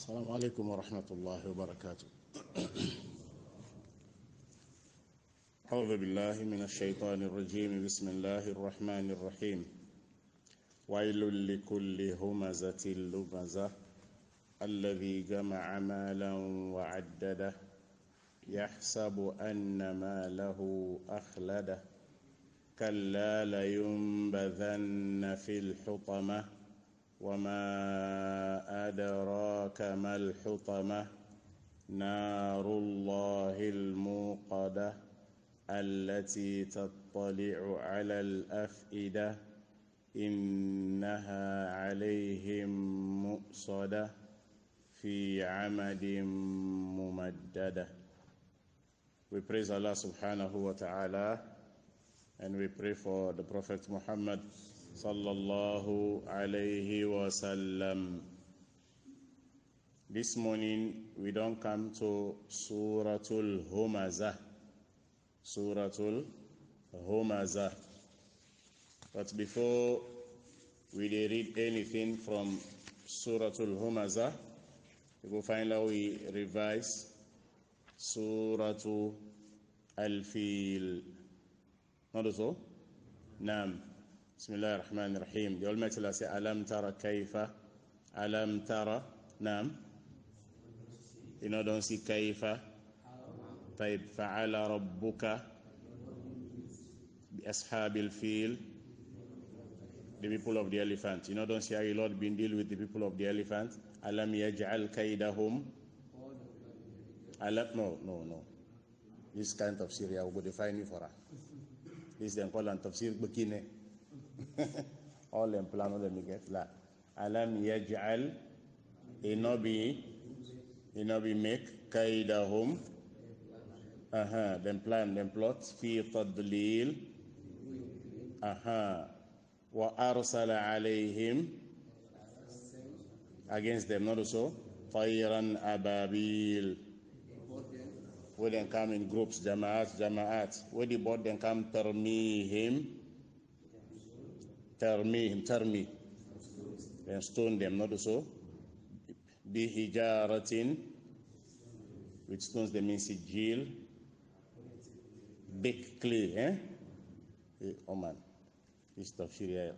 السلام عليكم ورحمة الله وبركاته. أعوذ بالله من الشيطان الرجيم. بسم الله الرحمن الرحيم. ويل لكل همزة لمزة الذي جمع مالا وعدده يحسب أن ماله أخلده كلا لينبذن في الحطمة وما أدراك ما الحطمة نار الله الموقدة التي تطلع على الأفئدة إنها عليهم مؤصدة في عمد ممددة. We praise Allah subhanahu wa ta'ala and we pray for the Prophet Muhammad sallallahu alayhi wa sallam. This morning we don't come to Suratul Humazah. Suratul Humazah. But before we read anything from Suratul Humazah, we will finally we revise Suratul Al-Fil. Not so? Naam. Bismillah ar-Rahman ar-Rahim. The Almighty Allah says, Alam tara kayfa? Alam tara? Naam. You know, don't see kayfa. طيب فعل ربك بأصحاب الفيل, the people of the elephant. You know, don't see how your Lord been deal with the people of the elephant. Alam yaj'al kaydahum. Alam, no. This kind of Syria will go define you for her. This then call and tafsir bikine. All them plan, all them get la. Alam yaj'al, inobi make kaydahum. Then plan, then plot. Fi tadlil. Wa arsala alayhim, against them, not so. Tayran ababil. Where they come in groups, jama'at. Where the board then come tarmi. Then stone them, not so. Bihijaratin, with stones they mean sijil. Big clay, Oh man, this stuff Syria.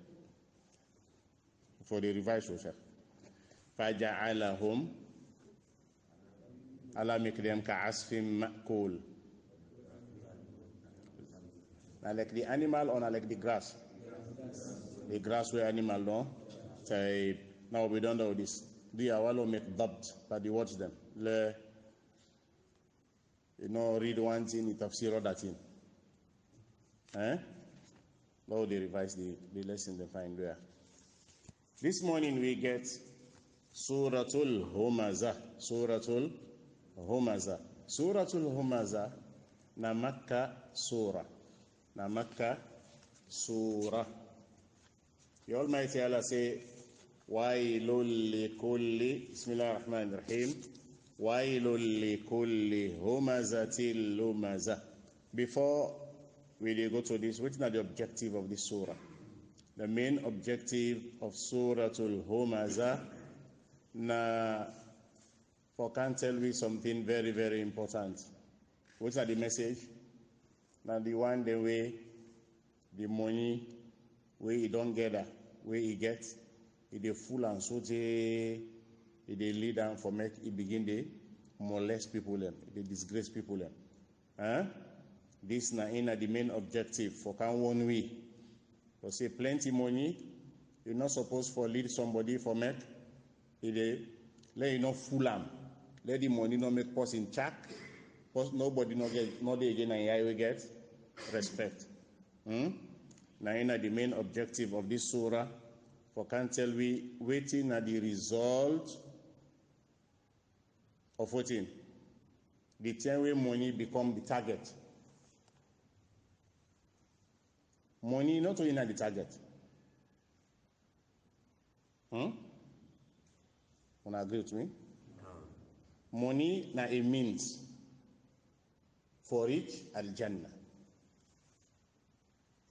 For the revised Shosha. Faja'alahum, Allah make them ka'asfim ma'kul. Now like the animal or like the grass? The grass where animal, no? Now we don't know this. The awalo make dabt, but you watch them. Read one thing, it tafsir other thing. Now they revise the lesson they find there. This morning we get Suratul Humazah. Suratul Humazah na Makkah Surah. The Almighty Allah say, Wailul likulli, Bismillah ar-Rahman ar-Rahim, Wailul likulli humazatil lumazah. Before we go to this, what is the objective of this surah? The main objective of Suratul Humazah, for can tell me something very, very important. What is the message? Now the one the way, the money, where you don't gather, where you get, it full and so it lead down for make it begin to molest people, they disgrace people. This na in the main objective for can one way. You say plenty money, you're not supposed for lead somebody for make it let you not fool them. Let the money not make person check. Nobody not get not again and I will get respect. Now in the main objective of this surah for can tell we waiting at the result of waiting. The time where money become the target. Money not only at the target. Wanna agree with me? Money na a means for reach al-Jannah.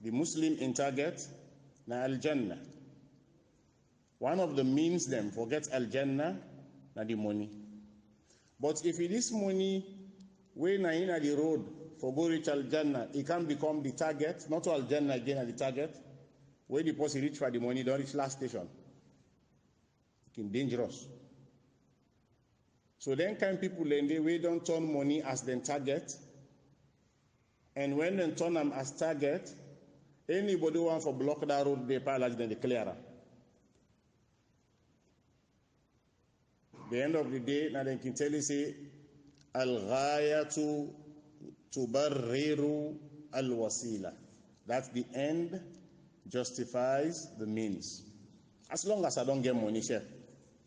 The Muslim in target na al-Jannah. One of the means them forget al-Jannah na the money. But if it is money, when na in the road for go reach Al-Jannah, it can become the target, not to Al-Jannah again at the target. When the person reach for the money, don't reach last station. It can dangerous. So then can people in the way don't turn money as their target, and when they turn them as target, anybody want for block that road, they pilot then they clear. The end of the day, now they can tell you say, Al-ghayatu tubarriru al-wasila. That's the end justifies the means. As long as I don't get money, chef,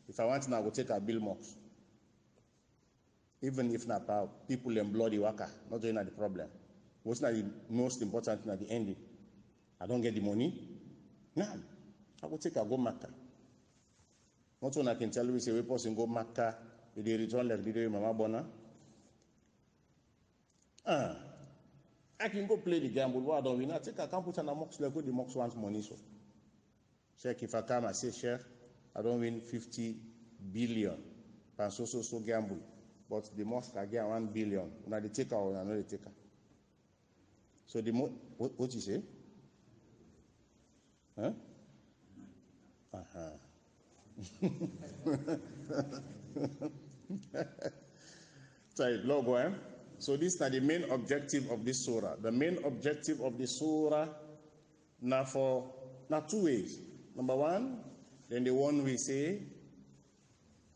if I want to, I will take a bill box. Even if not people in bloody worker, not doing the problem. What's not the most important thing at the ending? I don't get the money. Nah, I will take a go Makkah. Not one I can tell you, say we person go Makkah, they return like the day Mama Bona. I can go play the gamble. Why don't we not take a campus and a mox like the mox wants money so. Check if I come, I say, Chef, I don't win 50 billion. And so gamble. But the mosque I get 1 billion. Now the taker or another taker. So the what you say? Huh? Sorry, logo, eh? So this is the main objective of this surah. The main objective of the surah now two ways. Number one, then the one we say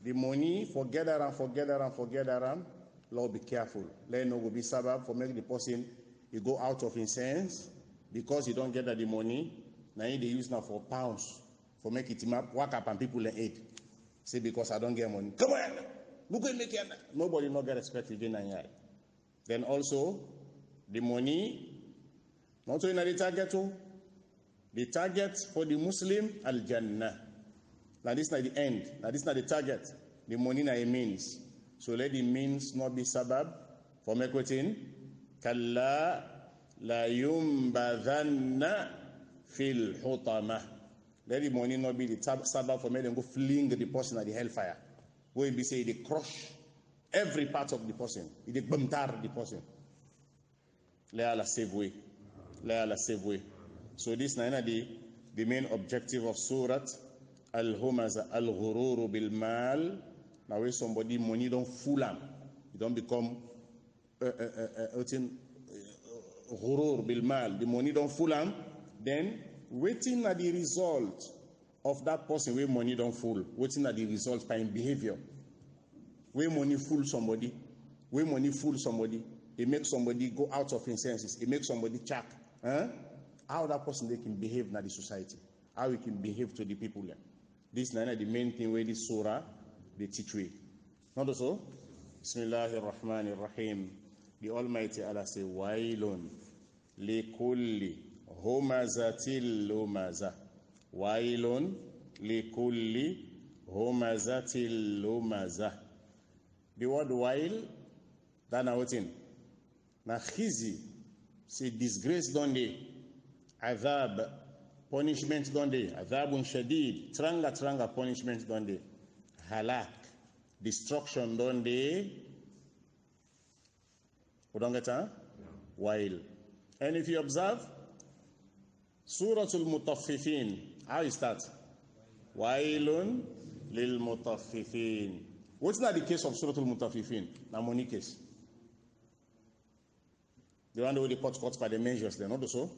the money, forget around. Lord, be careful. Let no go be sabab for making the person you go out of his sense because you don't get the money. Now they use now for pounds for make it work up and people aid. Say because I don't get money. Come on, look at me. Nobody not get respect again. Then also the money, not only the target too. The target for the Muslim, Al-Jannah. Now this is not the end. Now this is not the target. The money na a means. So let the means not be sabab for mekwetin. Kalla la yumbadhanna fil hutama. Let the money not be the sabab for making them go fling the person at the hellfire. Where we say they crush every part of the person. They bumtar the person. Let Allah save way. Let Allah save way. So this is the main objective of Surat Al-Humaza, Al-Ghururu bil-Mal. Now when somebody money don't fool them, you don't become Ghurur bil-Mal. The money don't fool them, then waiting at the result of that person where money don't fool, waiting at the result by behavior. Where money fool somebody, it makes somebody go out of his senses, it makes somebody check. How that person they can behave in the society, how he can behave to the people there. This is the main thing where this surah they teach we. Not so? Bismillahir Rahmanir Rahim. The Almighty Allah say, Wailun likulli humazatil lumaza. Wailun likulli humazatil lumaza. The word wail, that now what's in? Na khizi, say disgrace don't they? Azab, punishment don't they? Azabun shadid, tranga punishment don't they? Halak, destruction don't they? We don't get that? While. And if you observe, Suratul Mutaffifin, how it starts? Wailun lil Mutaffifin. What's not the case of Suratul Mutaffifin? Na money case. The one where they cut by the measures, they're not so.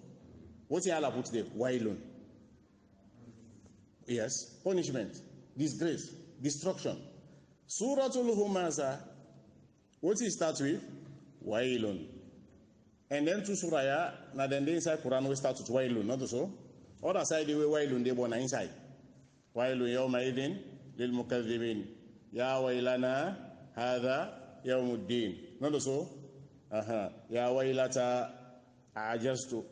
What's the Allah put there? Wailun. Yes, punishment, disgrace, destruction. Suratul Humaza, what does it start with? Wailun. And then to Suraya, now then the inside Quran we start with Wailun, not so. Other side the way Wailun they born inside. Wailun yawma idin lil mukaththibin. Ya wailana hadha yawmuddin. Not so. Ya wailata ajastu.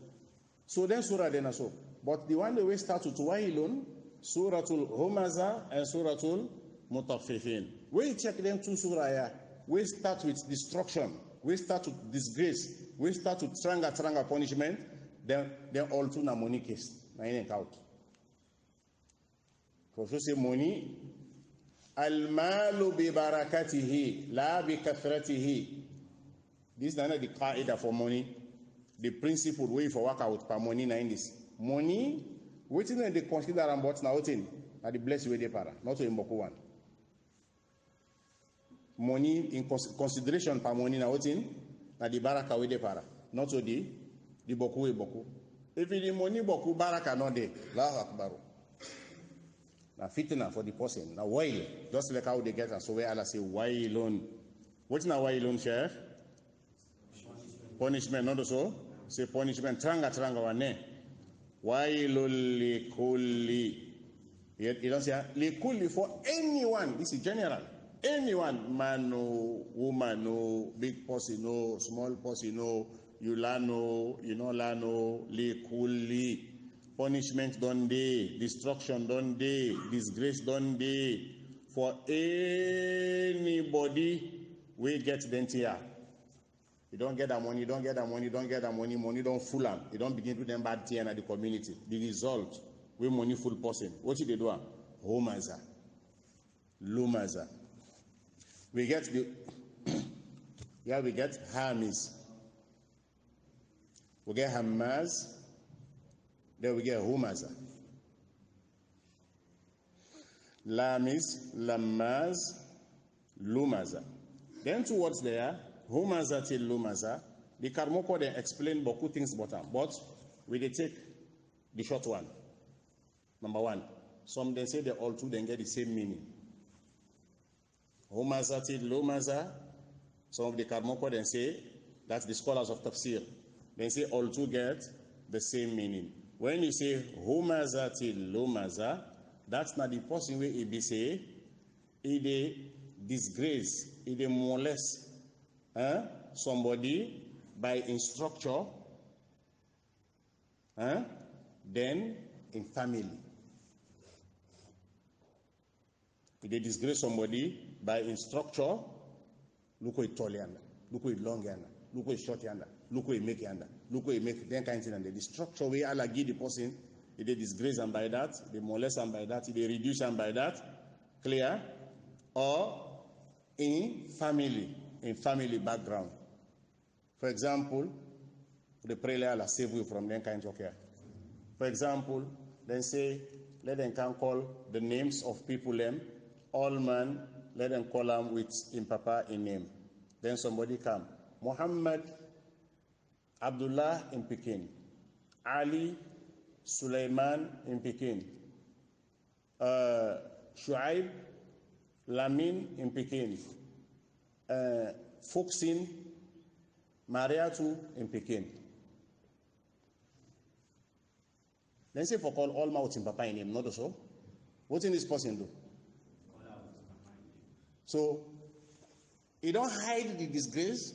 So then Surah then so. But the one that we start with Wailun, Suratul Humaza and Suratul Mutaffifin. We check them two surah, we start with destruction, we start with disgrace, we start with tranga punishment, then all two na money case. Na in and out. For so say money, Al-malu bi barakatihi, la bi kathratihi. This is not the qaida for money. The principle way for work out per money na in this. Money, waiting they consider and but now thing, na the blessed way they para, not to imboku one. Money in consideration per money na thing, na the baraka way they para, not to the boku way boku. If the money boku baraka not there, Allahu Akbar. Now fitna for the person. Now wail, just like how they get and so where Allah say wailun. What's na wailun, Sheikh? Punishment, not so. Say punishment. Tranga wane. Wailul likulli. You don't say likulli for anyone. This is general. Anyone, man, no, woman, no, big person, no, small person, no, you la no, you know la no, likulli. Punishment done day, destruction done day, disgrace done day for anybody we get them here. You don't get that money, don't get that money, don't get that money, money don't fool them. You don't begin to do them bad thing in the community. The result, we money full person. What did they do? Homaza. Lumaza. We get the yeah, we get Hamis. We get Hamas. Then we get Humaza. Lamis, Lamaz, Lumaza. Then towards there, Humaza till Lumaza, the Karmoko then explain beaucoup things about them. But we they take the short one. Number one, some they say they all two then get the same meaning. Humaza till Lumaza, some of the Karmoko then say, that's the scholars of Tafsir. They say all two get the same meaning. When you say Humaza till Lumaza, that's not the person where it be say, it disgrace, it molest somebody by instructor, then in family. If they disgrace somebody by instructor, look what tall yanda, look what long yanda, look what short yanda, look what make yanda, look what make then kind of thing. And the structure way Allah give the person, if they disgrace and by that, they molest and by that, if they reduce and by that, clear, or in family background. For example, the prayer Allah save you from them kinds of care. For example, then say, let them can call the names of people them, all man, let them call them with in papa in name. Then somebody come, Muhammad, Abdullah in Pekin, Ali, Sulaiman in Pekin, Shuaib, Lamin in Pekin, Fuxin, Mariatu in Pekin. Then say for call all mouths in papa in name, not so. What in this person do? So he don't hide the disgrace,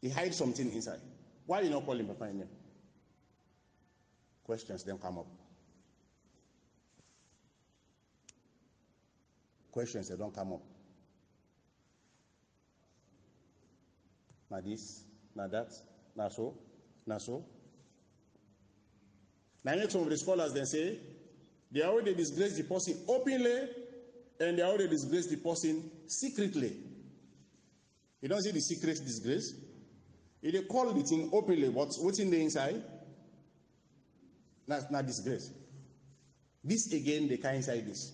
he hides something inside. Why you not call him papa in name? Questions then come up. Questions they don't come up. Now this, now that, now so, now so. Now some of the scholars then say they already disgrace the person openly and they already disgrace the person secretly. You don't see the secret disgrace. If they call the thing openly, what's in the inside? That's not disgrace. This again, they can inside this.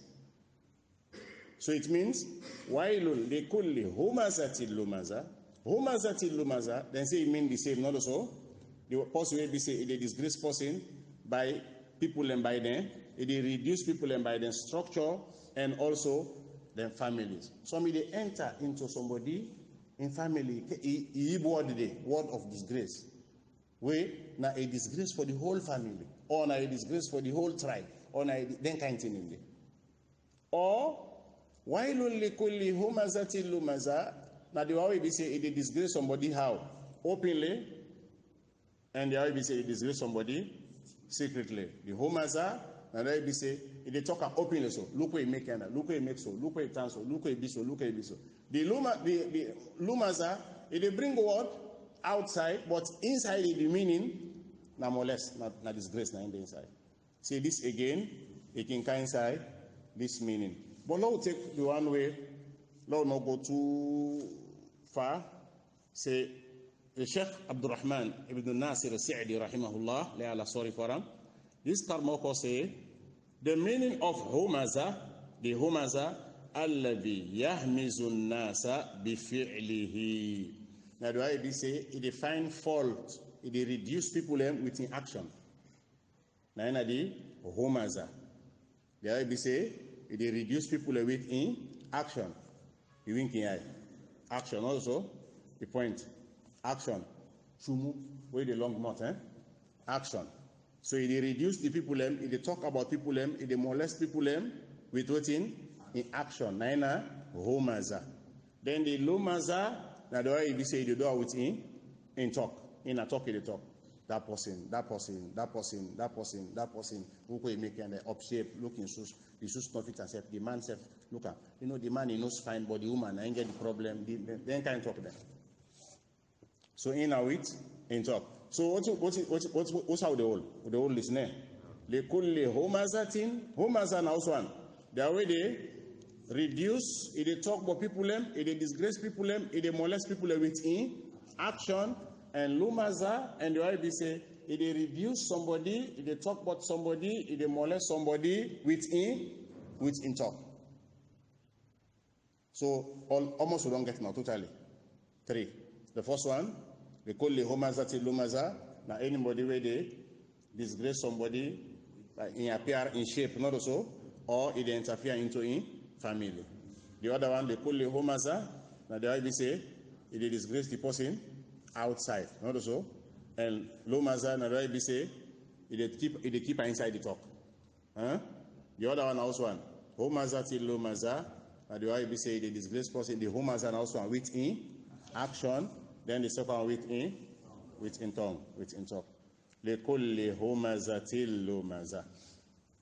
So it means, wailun likulli humazatil lumaza. Humazatil lumaza, then say it means the same, not so. The person will be say they disgrace person by people and by them. They reduce people and by their structure and also their families. Somebody they enter into somebody in family, word of disgrace. Where now a disgrace for the whole family, or now a disgrace for the whole tribe, or now then kind of thing in there. Or wailun likulli humazatil lumaza. Now the way we say it disgrace somebody how? Openly, and the way we say it disgrace somebody secretly. The humaza, and the way we say it talk openly so. Look where he make and look where he make so, look where he turn so, look where he be so, look where he be so. The lumaza, it bring word outside, but inside the meaning, na molest, na disgrace na in the inside. See this again, it can inside this meaning. But now we take the one way, now not go too far. Say the Sheikh Abdurrahman ibn Nasir al-Sa'di rahimahullah, lay Allah sorry for him. This Karmoko say the meaning of humaza, the humaza, alladhi yahmizu nasa bifi'lihi. Now the way say it define fault, it reduce people with action. Now the humaza. The way say it reduce people with action. You winking eye. Action also. The point. Action. Chumu. Where the long mouth, Action. So it reduce the people, it talk about people, it molest people with what in action. Naina homaza. Then the lumaza, now the way you say the door with in talk. In a talk, in the talk. That person, who can make an upshape, looking shoes, the shoes not fit accept. The man said, look at, the man he knows fine, but the woman, I ain't get the problem. Then can't talk there. So in a wit, in talk. So what's how the whole listener? They call the homazatin, homazan also one. The way they reduce, they talk about people, they disgrace people, they molest people with action. And lumaza, and the way they say, if they reduce somebody, if they talk about somebody, if they molest somebody with in talk. So almost we don't get now totally. 3. The first one, they call the homaza till lumaza. Now anybody where they disgrace somebody, like in appear in shape, not also, or if they interfere into family. The other one, they call the homaza. Now the way they say, if they disgrace the person outside, not so, and lumaza na right be say it keep inside the talk. The other one also one. Homaza till lumaza, and the way be say the disgraced person, the homaza also one with action, then the second one with in tongue, with in talk. Le kulli homaza till lumaza.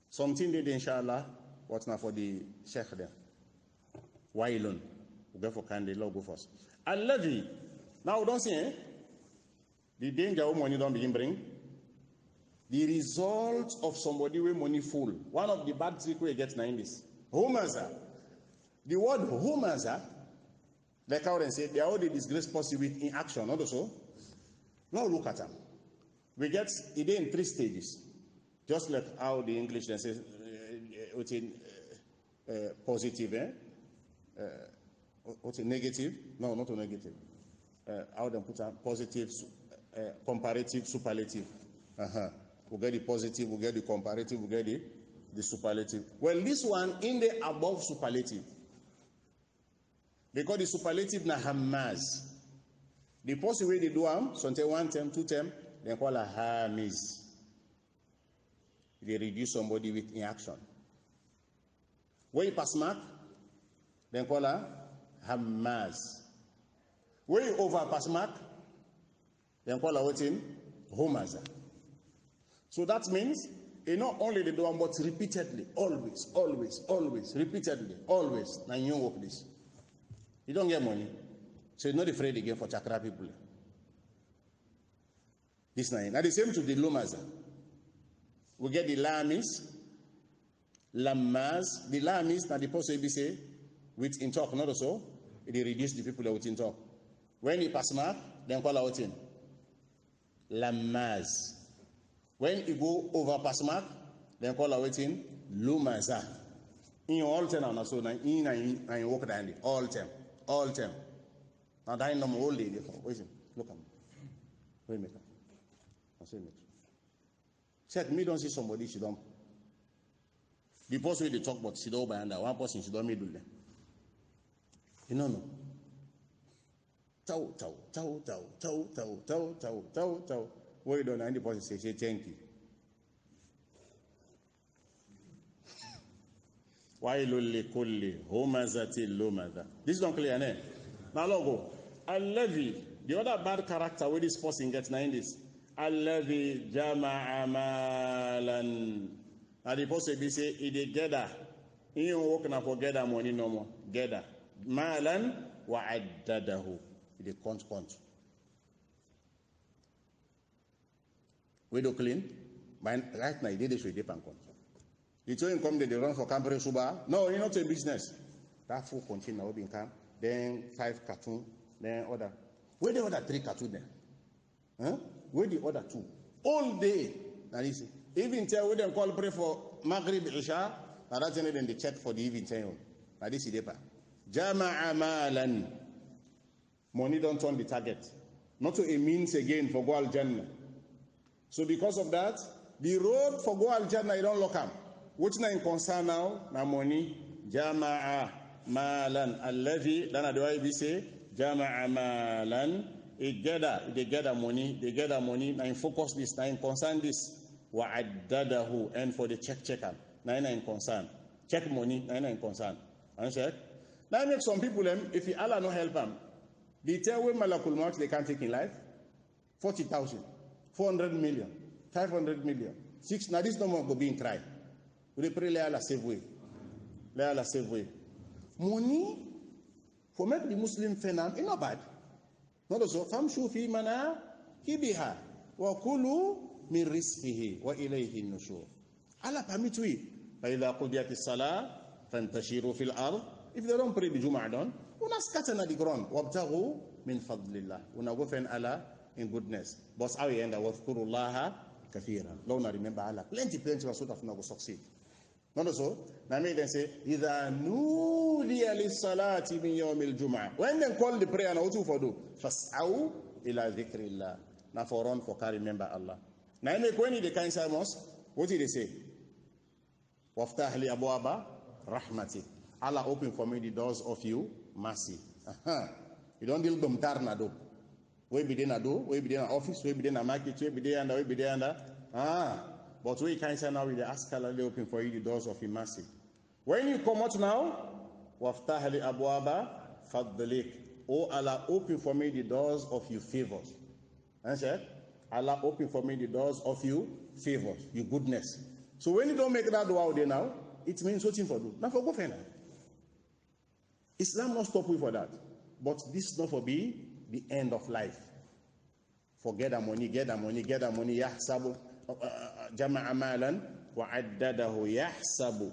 Something did inshallah, what's now for the sheikh there? Wailun. We go for candy, Lord go first. Alladhi. Now, don't see, the danger of money don't begin bring. The result of somebody with money full. One of the bad tricks we get now in this. Humaza. The word humaza, like how they say, they are all the disgraced person with in action, not so. Now look at them. We get it in 3 stages. Just like how the English then says, positive, what's it, negative? No, not a negative. How they put a positive, comparative, superlative. We get the positive, we get the comparative, we get the superlative. Well, this one in the above superlative. They call the superlative na hamaz. The person way they do something 1 term, 2 term, they call a hamiz. They reduce somebody with inaction. When you pass mark, they call a hamaz. When you overpass mark, then call out in homaza. So that means not only they do one, but repeatedly, always, repeatedly, always. Now you work this. You don't get money, so you're not afraid again for chakra people. This nine. Now the same to the lumaza. We get the lamis, lamaz. The lamis now the person be say with in talk, not also. They reduce the people that with in talk. When he pass mark, then call out in lamaz. When he go over pass mark, then call out in lumaza. In all time now, so in walk down all time. Now that no more old lady. Wait, look at me. Wait a minute. I say it. Said me don't see somebody she don't. The person they talk about she don't by under one person she don't middle them. You know. Tau. What you don't know, the person say thank you. Wailul likulli humazatil lumaza. This is not clear, ne? Now logo. Alladhi, the other bad character where this person gets now in this. Alladhi jama'a malan. Now the person be say he gather. He don't work na for gather money no more. Gather. Malan wa addadahu. They count. We do clean. Right now, they should depend on. The two come, they run for Campere Suba. No, it's not a business. That food continue now being camp. Then 5 cartoon, then other. Where the other 3 cartoon then? Huh? Where the other 2? All day. Now you see. Even tell we them call pray for Maghrib Isha. Now that's then they check for the evening time. Now this is the part. Jama'a malan. Money don't turn the target. Not to a means again for go al Jannah. So because of that, the road for go al Jannah you don't lock up. What's now in concern now? Now money. Jama'a malan. Alladhi. Then do I be say Jama'a malan. They gather money. Now in focus this. Now in concern this. Wa'addadahu. And for the checker. Now in concern. Check money. Now in concern. Understand? Now make some people them. If Allah no help them. They tell when Malakul Maut they can't take in life 40,000, 400 million, 500 million, 6. Now this no more go be in cry. We pray let Allah save way. Let Allah save way. Money for make the Muslim fenam is not bad. Not also famshu fi mana kibiha wa kulu min rizqihi wa ilayhi an-nushur. Allah permit we. Fa idha qudiyat as-salah fantashiru fil ard. If they don't pray the Jumu'ah done, una scatter na the ground. Wabtaghu min fadlillah. Una go find Allah in goodness. But how you end up with Qurullaha kathira. Lord, remember Allah. Plenty was sort of not go succeed. Not so. Now me then say, Idha nudiya lis-salati min yawmil Jumu'ah. When they call the prayer, now what do for do? Fas'au ila dhikrillah. Now for run for carry remember Allah. Now me when the kind sermons, what did they say? Waftah li abwaba rahmati. Allah open for me the doors of you mercy. You don't deal with tarnado. We be there do, we be there in office, we be there in market, we be there and we be there and but we can't say now we ask Allah to open for you the doors of His mercy. When you come out now, waftah li abwaba fadlik. Oh Allah, open for me the doors of your favors. Answer? Allah open for me the doors of you favors, your goodness. So when you don't make that dua there now, it means waiting for do. Now for go for now. Islam not stop you for that. But this not for be the end of life. Forget the money, get the money. Yahsabu jama'a malan wa addadahu yahsabu.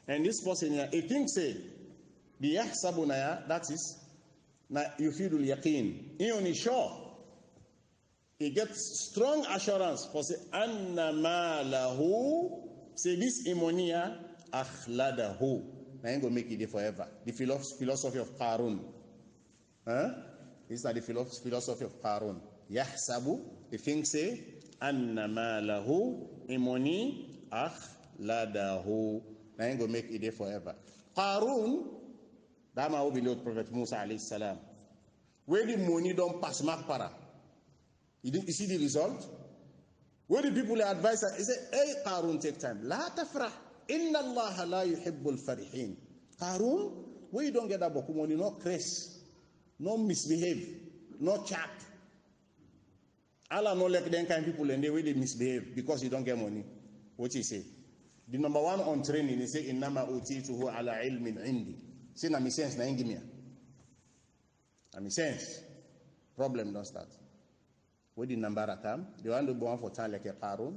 And this person here, he thinks say the yahsabu na that is na yufidul yaqeen. He only sure. He gets strong assurance for say anna malahu. Say this imonia akhladahu. I ain't gonna make it there forever. The philosophy of Qarun. This is the philosophy of Qarun. Yahsabu, the thing say, anna malahu imoni akhladahu. I ain't gonna make it there forever. Qarun, that man will be Lord Prophet Musa alayhi salam. Where the money don't pass Makpara. You see the result? Where the people advise, they say, hey Qarun, take time. La tafrah. Inna Allah la yuhibbul farihin. Qarun, where you don't get that boku money, no craze, no misbehave, no chat. Allah no like them kind of people and the way they misbehave because you don't get money. What he say? The number one on training, he say, Innama utituhu ala ilmin indi. Say na mi sense na ingimia. Na mi sense. Problem don't start. Where the number come, they want to go on for time like a Qarun,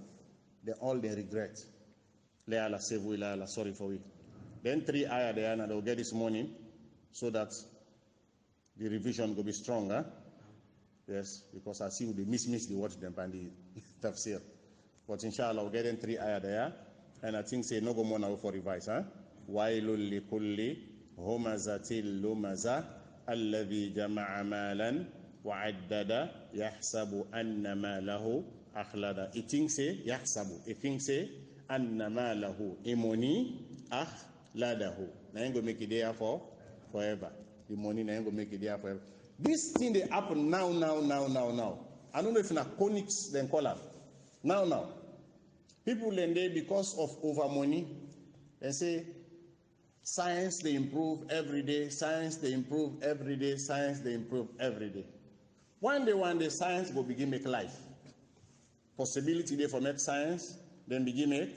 they all they regret. Let Allah save we, let Allah sorry for we. Then 3 ayah there and they'll get this morning so that the revision will be stronger. Yes, because I see they miss the words them and the tafsir. But inshallah we'll get in 3 ayah there. And I think say no go more now for revise. Wailul likulli humazatil lumaza alladhi jama'a malan wa'addada yahsabu anna malahu akhlada. It thinks say yahsabu. It thinks say anna malahu imoni akhladahu. Na ain't gonna make it there for forever. The money na ain't gonna make it there forever. This thing they happen now. I don't know if na conics then call them. Now. People then they because of over money, they say science they improve every day, science they improve every day, science they improve every day. One day science will begin make life. Possibility there for make science, then begin make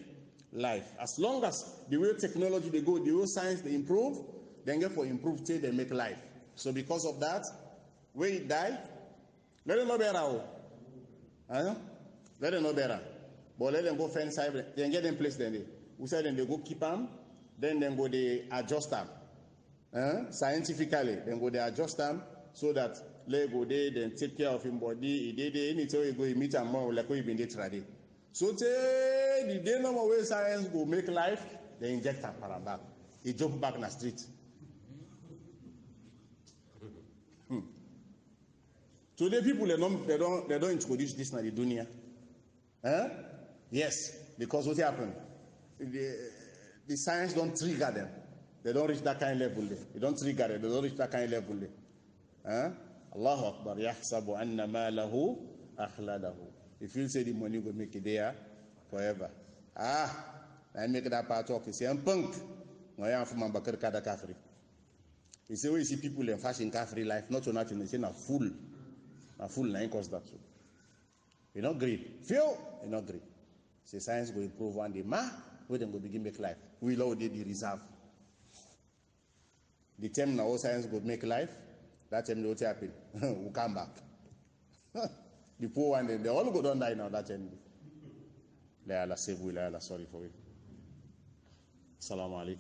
life. As long as the way technology they go, the way science they improve, then get for improve till they make life. So because of that, when it die, let them know better. Let them know better. But let them go find cyber, then get them place then. We say then they go keep them, then go they adjust them. Scientifically, then go they adjust them so that they go they then take care of him body. They anytime you go you meet him more like we been there today. So the day number way science go make life, they inject a back. He jump back in the street. Today people they don't introduce this in the dunya. Yes, because what happened? The science don't trigger them. They don't reach that kind of level. They don't trigger it. They don't reach that kind of level. Allahu Akbar. Yahsabu anna malahu akhladahu. If you say the money will make it there forever. I make that part talk. You say I'm punk. No, I am from Bakar Kada Kafri. You say we see people in fashion Kafri life, not so nothing. They say a fool. A fool na cause that so. You not agree. Feel you not agree. Say science will improve one day. We then go begin make life. We allow the reserve. The time now science will make life. That time what happen? We'll come back. The poor one they all go down die now. That time. La Allah save we. La Allah sorry for we. Assalamu alaikum.